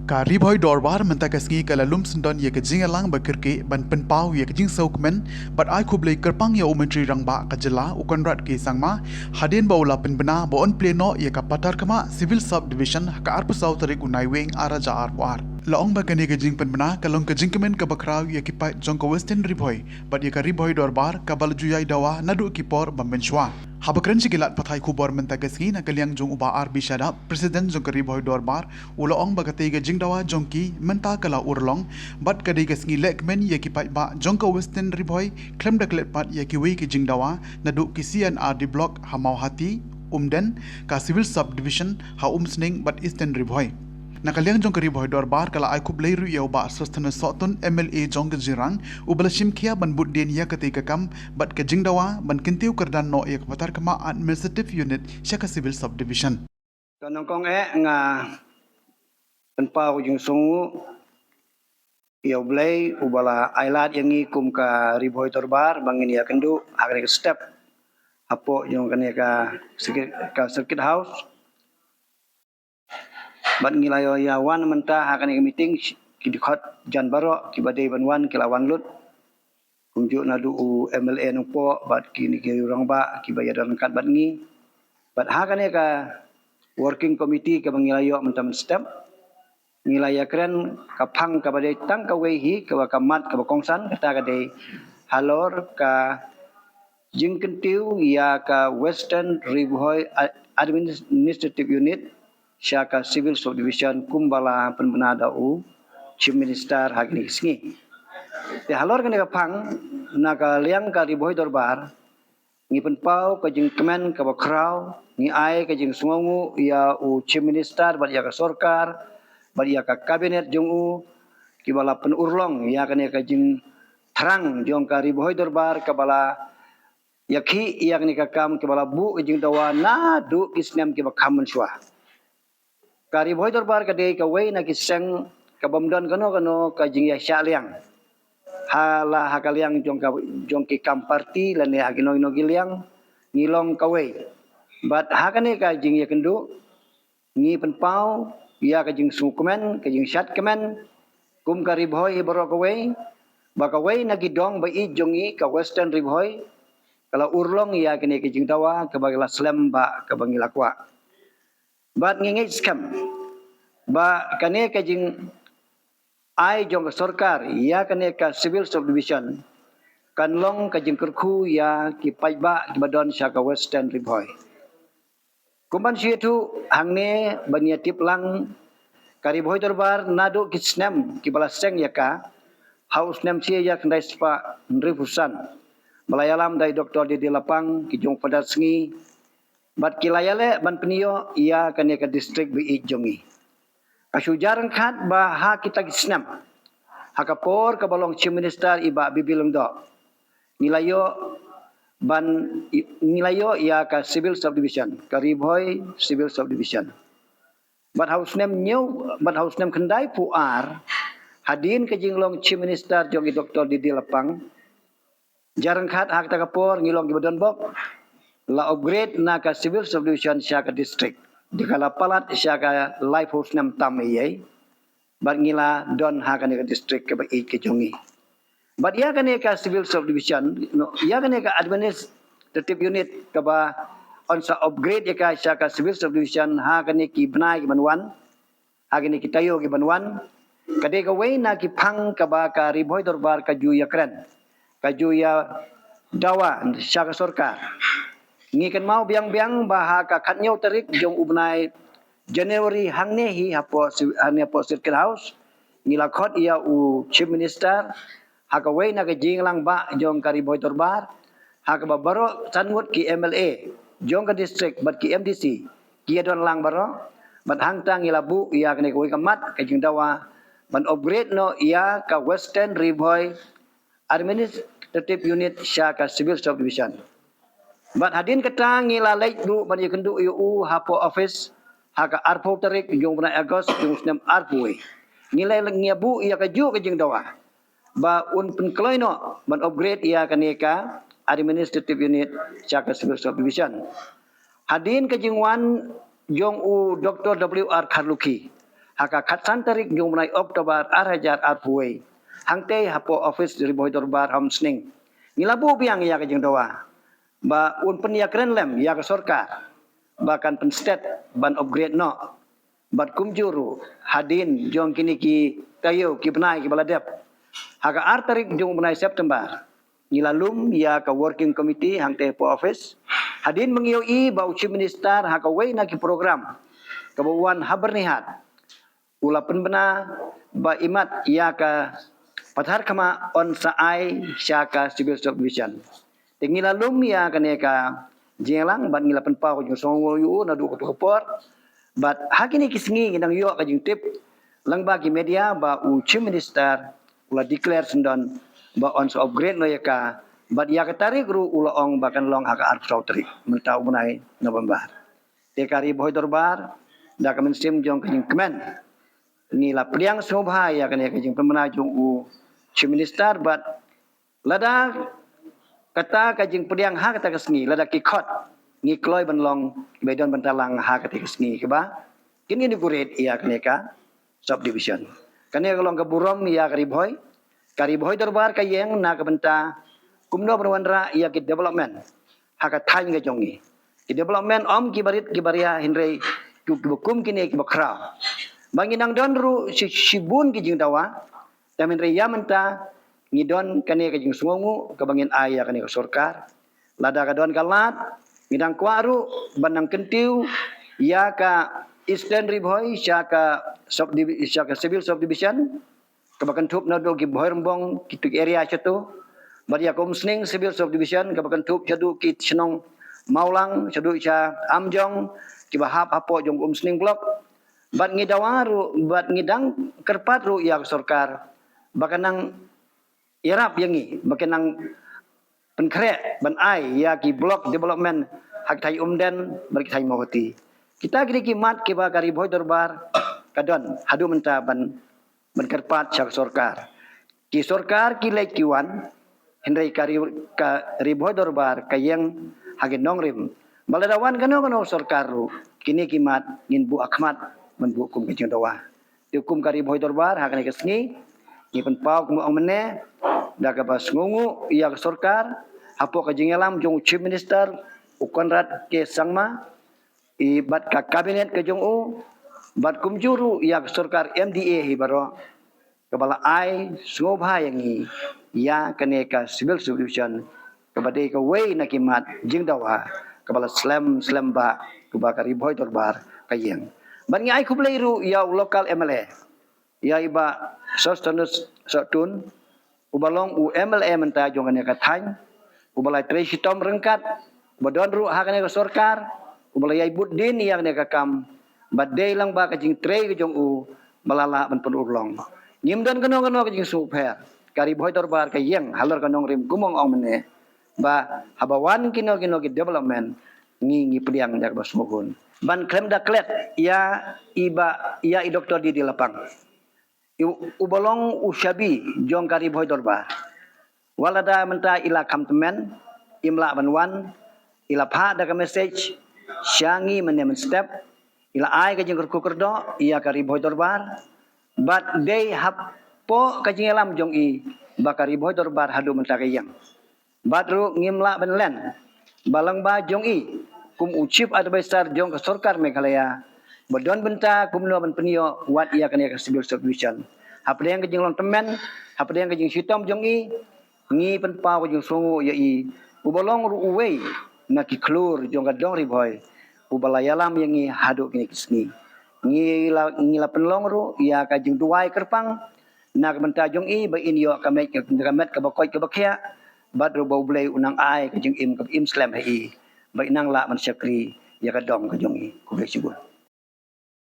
Ka riboy dorbar menta kasngi kala lum sendon ye ke jingalang bakirke ban penpau ye ke jing saukmen bat ai khublei kerpang ya umentri rangba ka jela ukonrat ke sangma hadin baula penbena bon pleno ye ka patar kama civil subdivision ka arpusau tarik unai wing araja arwar laong ba kani ke jing penbena kalong ke jingkemen ka bakrau ye ki pai jong ka western riboy bat ye ka riboy dorbar ka baljuyai dawa nadu kipor bambenshwa Habakren sigilat patay kubor mentagasgi na kaliang jong uba arbi syadap Presiden jong kariboy dorbar ulaong bagatiga jingdawa jongki menta kala urlong bat kadigasgi lekmen yaki pat ba jongka western riboy klem daklet pat yaki wi ki jingdawa naduk ki CNR di blok hamau hati umden ka civil subdivision ha umsning bat eastern riboy Nakaliang jong kariboy dorbar kala ay kublay ruyaw ba sostana sotun MLA jong jirang ubalasim kia ban budden ya ketika kam bat ke jingdawa ban kintiu kerdan no ya kapatar kama administrative unit syaka civil subdivision. Kanong kong nga penpau jung sungu yaw blay ubala ailat yang ikum ka riboy dorbar bangin ya kendu hakani ka step apo yung kani ka circuit house bat ngilayo ya wan menta hakani meeting kidikot jan baro kibade ban wan kilawan lut kunjuk nadu MLA nupo bat kini ki urang ba kibaya dan kat bat ngi bat hakani ka working committee ka bangilayo menta step ngilaya keren kapang kabade tang ka wehi ka kamat ka kongsan kata kade halor ka jingkentiu ya ka western riboy administrative unit syaka civil subdivision kumbala penbenada chief minister hagni singi te halor kene kapang naga liang ka riboy dorbar ngi penpau ka jing kemen ka bakrau ngi ai ka jing sungu ya chief minister bat ya ka sorkar bat ya ka kabinet jung kibala penurlong ya kene ka jing terang jong ka riboy dorbar kabala yakhi ya kene ka kam kibala bu jing dawa na du kisnem kiba kam shwa Kari boy dorbar kadai ka wei na kiseng ka bomdon kano ka jing ya syaliang. Hala hakaliang jong ki kam parti lan ya agino giliang ngilong ka wei. But hakane ka jing ya kendu ngi penpau ya ka jing sukumen ka jing syat kemen kum kari boy baro ka wei baka wei na gidong ba i jongi ka western riboy kalau urlong ya kene ka jing dawa ka bagala slam ba ka bangila kwa. Bat ngingit skam ba kane ka jing ai jong ka sarkar ya kane ka civil subdivision kanlong ka jing kerku ya ki paiba ki badon sya ka western riboy kumban situ hangne bania tiplang kari boy dorbar nado kisnem ki balaseng ya ka house nem sia ya kendai spa rifusan malayalam dai doktor di lapang ki jong padat sengi bat kilayale ban penio ia kane ka district bi jongi asujaran khat ba ha kita kisnam hakapor ka balong chief minister iba bibilong do nilayo ia ka civil subdivision ka riboy civil subdivision bat house name kendai puar hadin ka jinglong chief minister jogi doktor di lapang jarang khat hak ta kapor ngilong gibadon bok la upgrade na ka civil subdivision siya ka district di kala palat siya ka life house nam tam iyay bat ngila don ha ka district ka ba ke jongi bat ya ka ka civil subdivision no ya ka administrative unit ka ba on sa upgrade ya ka siya ka civil subdivision ha ka ki banay ki banwan ha ka ki tayo ki banwan kade ka way na ki pang ka ba ka riboy dorbar ka juya kren ka juya dawa siya ka sarkar ngikan mau biang-biang baha ka khatnyau tarik jong ubnai January hangne hi hapo circuit house ngilakot ia chief minister haka wei na ka jinglang ba jong kari boy dorbar haka baro sangut ki MLA jong ka district bat ki MDC ki don lang baro bat hangtang ilabu ia kene ko kamat ka jing dawa ban upgrade no ia ka western riboy administrative unit sya ka civil subdivision Bat hadin ketang ngilalay du bani kendu yu hapo office haka arpo tarik jong bulan Agos jong snem arpo nilai ngiabu ia kaju ke jeng dawa ba un penkloino ban upgrade ia kaneka administrative unit chaka civil subdivision hadin ke jengwan jong Dr. WR Karluki haka khatsan tarik jong menai Oktober arajar arpuai hangte hapo office riboy dorbar hamsning nilabu biang ya kajing doa ba un pen ya keren lem ya ke sorkar bahkan pen state ban upgrade no bat kumjuru hadin jong kini ki tayo ki benai ki baladep haka tarik jong menai September nilalum ya ka working committee hangte po office hadin mengioi ba chief minister haka wei na ki program kabuan habernihat ula penbena ba imat ya ka pathar kama on saai syaka civil subdivision tingila lum ya kaneka jelang ban ngila penpau jo songo yu na du ko por bat hakini kisngi nang yo ka jing tip lang bagi media ba u chief minister ula declare sendon ba on so upgrade no ya ka bat ya ka tarik ru ula ong bakan long haka art sautri mentau bunai November tekari boy dorbar da kamen sim jong kajing kemen ni la priang sobha ya kan ya kajing pemena jong u chief minister but lada kata kajing priang ha kata kesngi lada ki khot ngi kloi ban long bedon bantalang ha kata kesngi ke ba kini ni guret ya kan ka subdivision kan ya long keburom ya kariboy dorbar kayeng na kabenta kumno berwandra ya ki development ha ka thai nge jongi ki development om ki barit ki baria hinrei kum kini ki bakra banginang don ru sibun ki jing dawa tamin reya menta ngidon kane ka jing sungu ka bangin aya kane ka sorkar lada ka don kalat ngidang kwaru banang kentiu ya ka Eastern Riboy syaka civil subdivision ka bakan thup na do ki bohrembong ki area chatu baria komsning civil subdivision ka bakan thup chadu ki chnong maulang chadu cha amjong ki bahap apo jong komsning block bat ngidawaru bat ngidang kerpat ru ya sorkar bakanang irap yangi bakanang penkre ban ai ya ki block development hak thai umden bagi thai mohoti kita kini kimat ki ba kari boy dorbar kadon hadu menta ban kerpat sak sorkar ki sorkar ki lekiwan hendrai kari ka riboy dorbar kayeng hagin nongrim baladawan kano sorkar ru kini kimat ngin bu akmat menbu kum kejeng doa hukum kari boy dorbar hakane kesngi ni penpau kum ong mene da ka bas ngungu ya sorkar hapo ka jengelam jong chief minister ukonrat ke sangma ibat ka kabinet ke jong u bat kum juru ya sorkar MDA hibaro kepala ai sobha yangi ya kane ka civil subdivision kabade ka wei nakimat jing dawa kepala slam ba kubakari boy dorbar kayeng bangi ai kublairu ya lokal MLA ya iba sostanus satun ubalong u MLA menta jongane ka thang ubalai tre sitom rengkat bodon ru hakane ka sorkar ubalai buddin yang ne ka kam badai lang ba ka jing tre ka jong u malala ban penurlong nyimdan kano ka jing super kari boy dorbar ka yeng halor kanong rim kumong ong mene ba habawan kino ki development ngi priang dak basmogun ban klem da klet ya i doktor di lapang ubolong usyabi jong kari boy dorbar walada menta ila kamtemen imla banwan ila pha da ka message syangi menem step ila ai ka jeng kerdo ia kari boy dorbar but they have po ka jengelam jong i bakari boy dorbar hadu menta kayang badru ngimla benlen balang ba jong i kum chief advisor jong ke sorkar Meghalaya bodon benta kumno ban penio wat ia kane ka civil subdivision hapde yang kejing long temen hapde yang kejing sitom jong i ngi penpa ko jong songo ya i ubolong ru uwei na ki klur jong ka dong riboy ubalayalam yang i hadu kini kisni ngila penlong ru ya ka jing duai kerpang na ka benta jong i ba inyo ka met ka bakoy ka bakya badru bau blai unang ai ka jing im slam hi ba inang la man syakri ya ka dong ka jong i ku be sigun